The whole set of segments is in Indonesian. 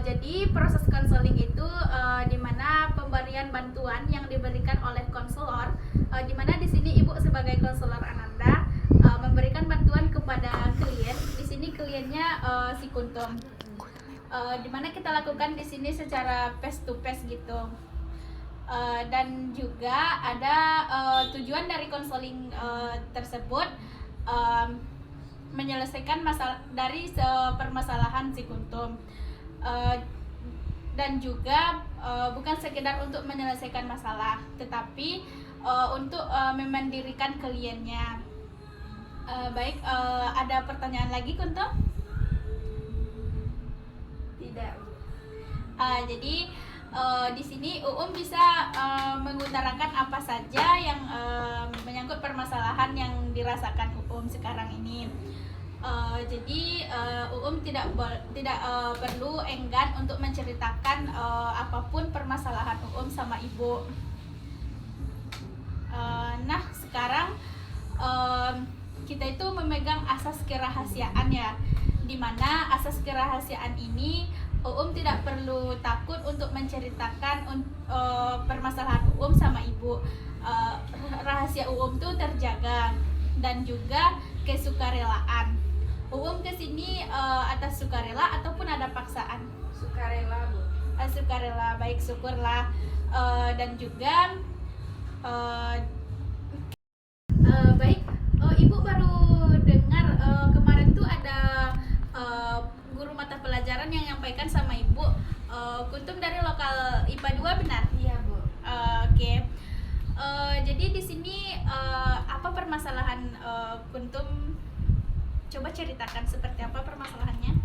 Jadi proses konseling itu di mana pemberian bantuan yang diberikan oleh konselor, di mana di sini Ibu sebagai konselor Ananda memberikan bantuan kepada klien. Di sini kliennya si Kuntum. Di mana kita lakukan di sini secara face to face gitu. Dan juga ada tujuan dari konseling tersebut menyelesaikan masalah dari permasalahan si Kuntum. Dan juga bukan sekedar untuk menyelesaikan masalah, tetapi untuk memandirikan kliennya. Baik, ada pertanyaan lagi Kuntum? Tidak. Jadi di sini bisa mengutarakan apa saja yang menyangkut permasalahan yang dirasakan sekarang ini. Jadi tidak perlu enggan untuk menceritakan apapun permasalahan sama Ibu. Nah sekarang kita itu memegang asas kerahasiaan ya, dimana asas kerahasiaan ini tidak perlu takut untuk menceritakan permasalahan sama Ibu. Rahasia itu terjaga, dan juga kesukarelaan. Kesini atas sukarela ataupun ada paksaan? Sukarela, Bu. Sukarela, baik, syukurlah. Dan juga baik, Ibu baru dengar kemarin tuh ada guru mata pelajaran yang nyampaikan sama Ibu, Kuntum dari lokal IPA 2, benar? Iya, Bu. Oke. Jadi di sini apa permasalahan Kuntum? Coba ceritakan seperti apa permasalahannya.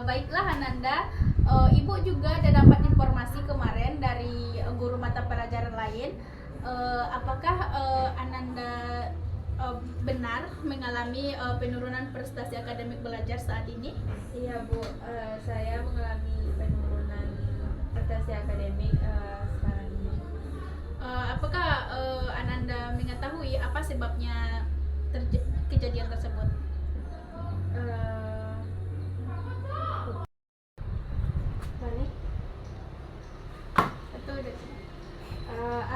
Baiklah Ananda, Ibu juga ada dapat informasi kemarin dari guru mata pelajaran lain. Apakah Ananda benar mengalami penurunan prestasi akademik belajar saat ini? Iya, Bu. Saya mengalami penurunan prestasi akademik sekarang ini. Apakah Ananda mengetahui apa sebabnya kejadian tersebut?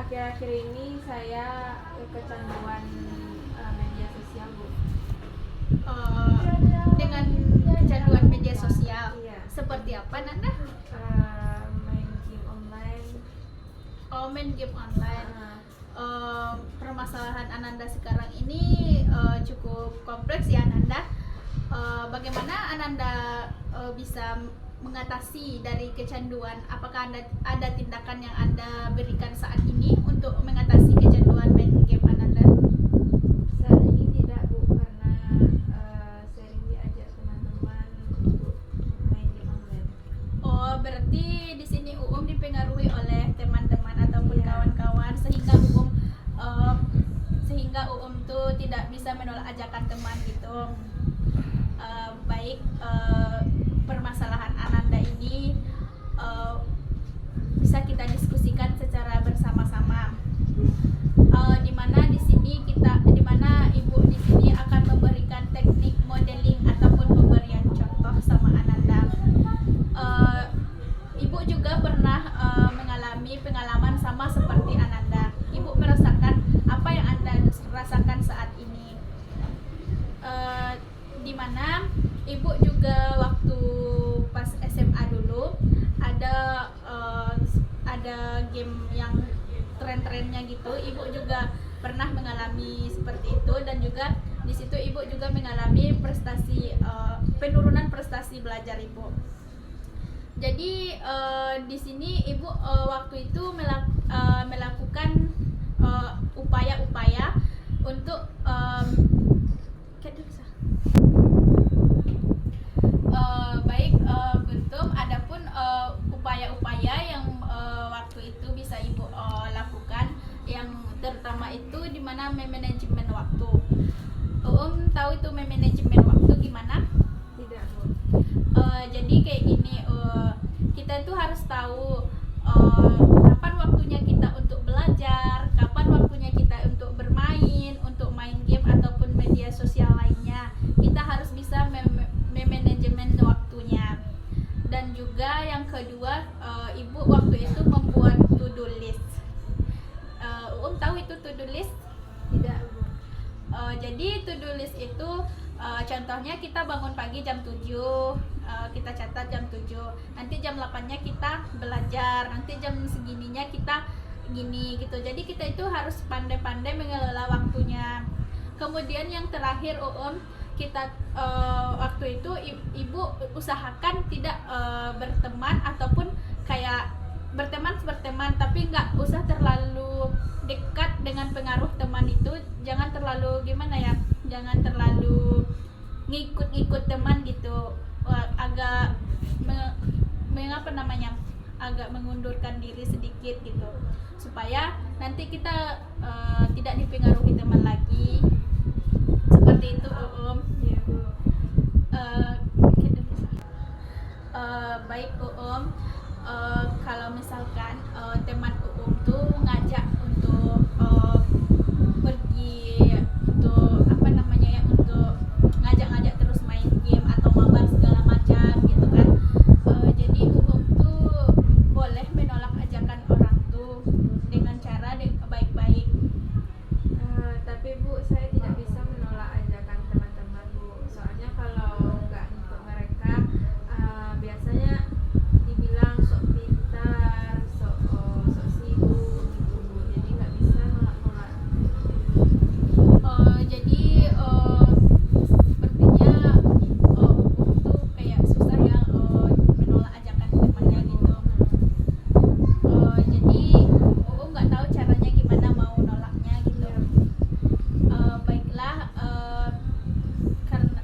Akhir-akhir ini saya kecanduan media sosial, Bu. Dengan kecanduan media sosial, Iya. seperti apa Nanda? Main game online. Main game online. Permasalahan Ananda sekarang ini cukup kompleks ya Ananda. Bagaimana Ananda bisa mengatasi dari kecanduan? Apakah ada tindakan yang Anda berikan saat ini untuk mengatasi kecanduan main game Ananda? Saat ini tidak, Bu, karena sering diajak teman-teman untuk main game online. Berarti di sini dipengaruhi oleh teman-teman ataupun Iya. kawan-kawan sehingga tuh tidak bisa menolak ajakan teman gitu. Baik, permasalahan Ananda ini bisa kita diskusikan secara bersama-sama. Di mana Ibu di sini akan memberikan teknik modeling ataupun pemberian contoh sama Ananda. Ibu juga pernah mengalami pengalaman sama seperti Ananda. Ibu merasakan apa yang Anda rasakan saat ini. Di mana Ibu juga waktu pas SMA dulu ada game yang tren-trennya gitu. Ibu juga pernah mengalami seperti itu, dan juga di situ Ibu juga mengalami penurunan prestasi belajar Ibu. Jadi di sini Ibu waktu itu melakukan upaya-upaya untuk baik Kuntum, adapun upaya-upaya yang waktu itu bisa Ibu lakukan, yang terutama itu di mana manajemen waktu. Tahu itu manajemen waktu gimana? Tidak, Bu. Jadi kayak gini, kita itu harus tahu kapan waktunya kita untuk belajar, kapan waktunya kita untuk bermain, untuk main game ataupun media sosial lainnya. Kita harus bisa memanajemen waktunya. juga yang kedua, ibu waktu itu membuat to-do list. Tahu itu to-do list? Tidak, Bu. Jadi to-do list itu contohnya kita bangun pagi jam 7, kita catat jam 7, nanti jam 8-nya kita belajar, nanti jam segininya kita gini gitu. Jadi kita itu harus pandai-pandai mengelola waktunya. Kemudian yang terakhir kita waktu itu ibu usahakan tidak berteman ataupun kayak berteman tapi nggak usah terlalu dekat dengan pengaruh teman itu. Jangan terlalu gimana ya, jangan terlalu ngikut teman gitu. Agak mengapa namanya, agak mengundurkan diri sedikit gitu, supaya nanti kita tidak dipengaruhi teman lagi, seperti itu. Iya, Bu. Baik kalau misalkan teman tuh ngajak untuk pergi, untuk apa namanya ya, untuk ngajak terus main game atau mabar segala macam gitu kan. Jadi tuh boleh menolak ajakan orang tuh dengan cara baik-baik. Tapi Bu, saya tidak bisa menolak ajakan teman-teman, Bu. Soalnya kalau nggak ikut mereka, biasanya dibilang sok pintar, sok sibuk gitu, Bu. Jadi nggak bisa nolak-nolak. Jadi sepertinya tuh kayak susah ya menolak ajakan temannya gitu. Jadi nggak tahu caranya gimana mau nolaknya gitu. Baiklah, karena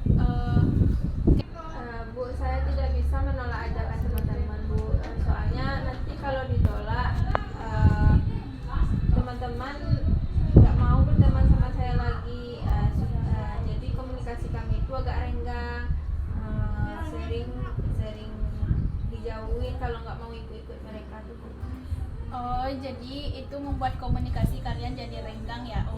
Bu, saya tidak bisa menolak ajakan teman-teman, Bu. Soalnya nanti kalau ditolak, teman-teman nggak mau berteman sama saya lagi. Jadi komunikasi kami itu agak renggang, sering dijauhin kalau nggak mau ikut mereka tuh, Bu. jadi itu membuat komunikasi kalian jadi renggang ya,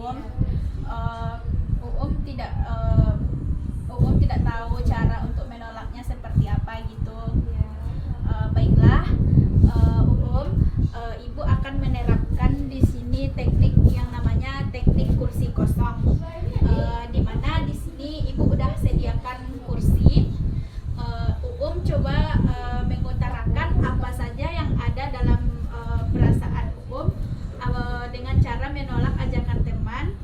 tidak tahu cara untuk menolaknya seperti apa gitu. Iya. Baiklah, ibu akan menerapkan di sini teknik yang namanya teknik kursi kosong. Di mana di sini ibu udah sediakan kursi. Coba mengutarakan apa saja yang ada dalam perasaan dengan cara menolak ajakan teman.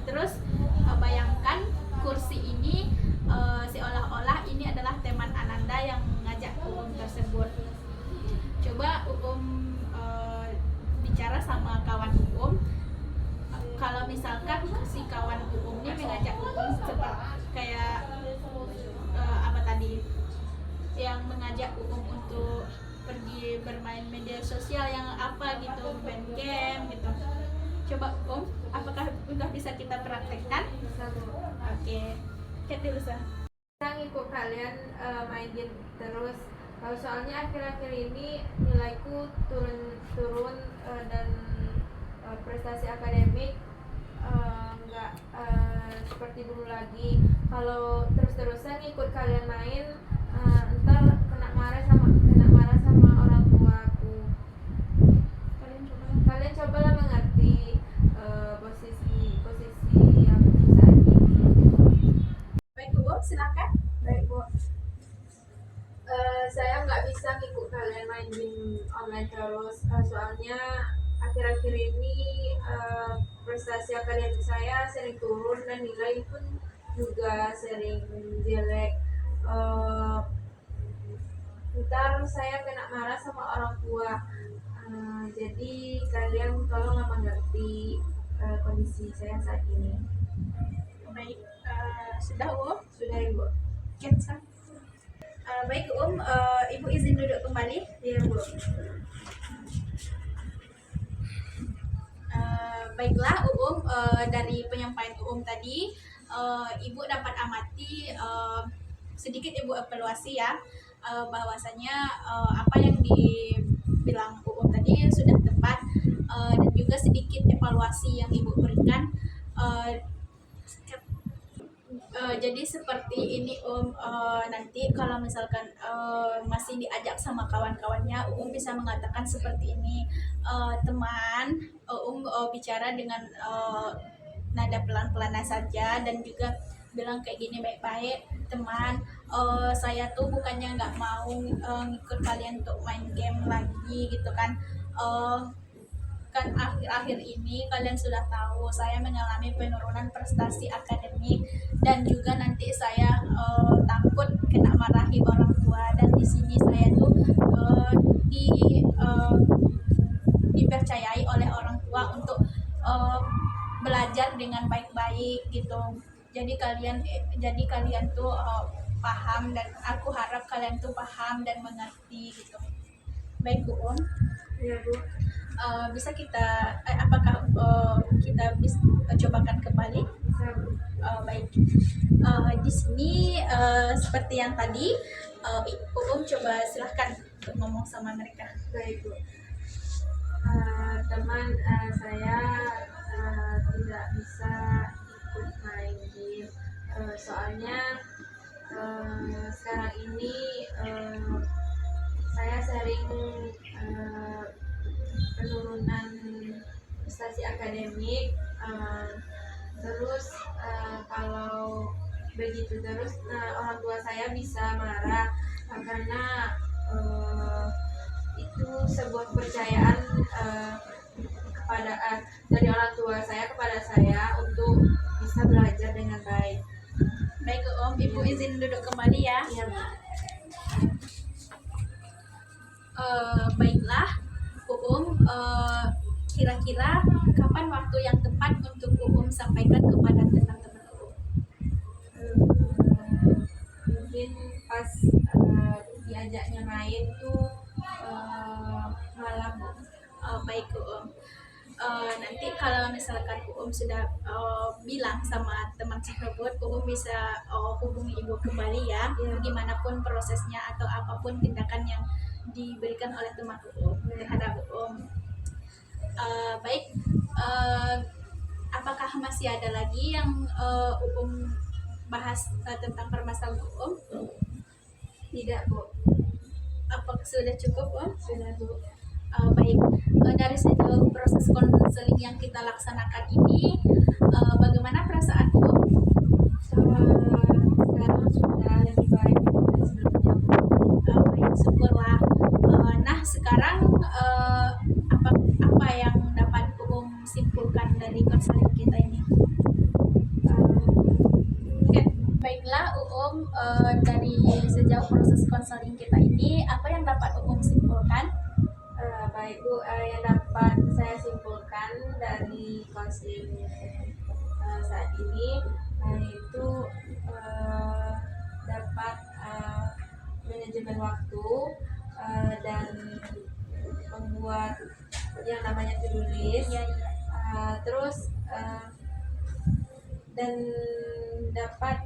Terus bayangkan kursi ini seolah-olah ini adalah teman Ananda yang ngajak tersebut. Coba bicara sama kawan kalau misalkan si kawan ini mengajak seperti kayak apa tadi, yang mengajak untuk pergi bermain media sosial yang apa gitu, main game gitu. Coba apakah udah bisa kita praktekkan? Bisa, Bu. Oke, Lusa. Saya ngikut kalian main game terus. Soalnya akhir-akhir ini nilaiku turun dan prestasi akademik nggak seperti dulu lagi. Kalau terus-terusan ikut kalian main, ntar kena marah sama orang tuaku. Kalian cobalah mengerti posisi aku saat ini. Baik Bu, silakan. Baik, Bu. Saya nggak bisa ngikut kalian main game online terus, soalnya akhir-akhir ini prestasi akademik saya sering turun dan nilai pun juga sering jelek. Ntar saya kena marah sama orang tua. Jadi kalian tolonglah mengerti kondisi saya saat ini. Baik, sudah Sudah, Ibu. Baik Ibu izin duduk kembali. Iya, Bu. Baiklah dari penyampaian tadi, Ibu dapat amati sedikit Ibu evaluasi ya, bahwasanya apa yang dibilang tadi sudah tepat, dan juga sedikit evaluasi yang Ibu berikan. Jadi seperti ini nanti kalau misalkan masih diajak sama kawan-kawannya, bisa mengatakan seperti ini, teman, bicara dengan nada pelan-pelan saja, dan juga bilang kayak gini baik-baik, teman, saya tuh bukannya nggak mau ngikut kalian untuk main game lagi gitu kan. Eh, kan akhir-akhir ini kalian sudah tahu saya mengalami penurunan prestasi akademik, dan juga nanti saya takut kena marahi orang tua, dan di sini saya tuh eh, di eh, dipercayai oleh orang tua untuk eh, belajar dengan baik-baik gitu. Jadi kalian tuh paham, dan aku harap kalian tuh paham dan mengerti gitu. Baik Bu Om. Ya Bu. Bisa kita apakah kita bisa cobakan kembali? Bisa Bu. Baik. Di sini seperti yang tadi, coba silahkan untuk ngomong sama mereka. Baik Bu. Teman, saya tidak bisa ikut main game, soalnya sekarang ini saya sering penurunan prestasi akademik, terus kalau begitu terus orang tua saya bisa marah, karena itu sebuah kepercayaan kepada dari orang tua saya kepada saya untuk bisa belajar dengan baik. Baik Om, Ibu izin duduk kembali ya. Iya Bu. Baiklah Om, kira-kira kapan waktu yang tepat untuk Om sampaikan kepada teman-teman Om? Mungkin pas diajaknya main tuh malam. Baik Om. Nanti kalau misalkan Om sudah bilang sama teman tersebut, Om bisa hubungi Ibu kembali ya. Gimana pun prosesnya atau apapun tindakan yang diberikan oleh teman Om terhadap Om. Baik, apakah masih ada lagi yang bahas tentang permasalahan Om? Tidak Bu. Apakah sudah cukup Om? Sudah Bu. Baik, dari sejauh proses konseling yang kita laksanakan ini, bagaimana perasaan Om? Sekarang sudah lebih baik dari sebelumnya Bu. Baik, syukurlah. Nah sekarang apa yang dapat Om simpulkan dari konseling kita ini? Oke, baiklah Om, dari sejauh proses konseling kita ini, apa yang dapat Om simpulkan? Baik Bu, yang dapat saya simpulkan dari konseling saat ini itu dapat manajemen waktu dan membuat yang namanya to-do list, Ya, terus dan dapat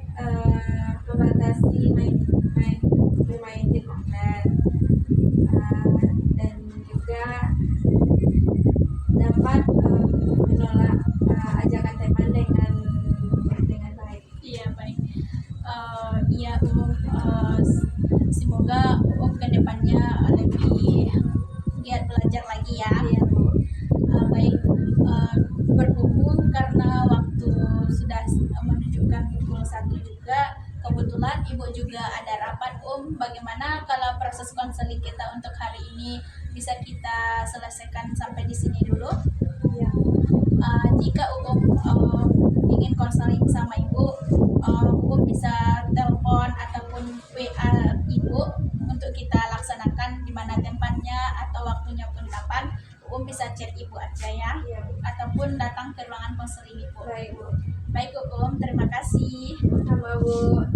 membatasi bermain game online, dan juga dapat menolak ajakan teman dengan baik. iya baik. Iya Om, semoga Om kedepannya lebih giat belajar lagi ya. Iya Bu. Baik, berhubung karena waktu sudah menunjukkan pukul 1 juga, kebetulan Ibu juga ada rapat Om. Bagaimana kalau proses konseling kita untuk hari ini bisa kita selesaikan sampai di sini dulu? Iya. Jika ingin konseling sama Ibu, bisa telepon ataupun WA Ibu untuk kita laksanakan di mana tempatnya atau waktunya pun kapan. Bisa chat Ibu aja ya, Iya Bu. ataupun datang ke ruangan konseling Ibu. Baik Bu. Baik terima kasih. Sama Bu.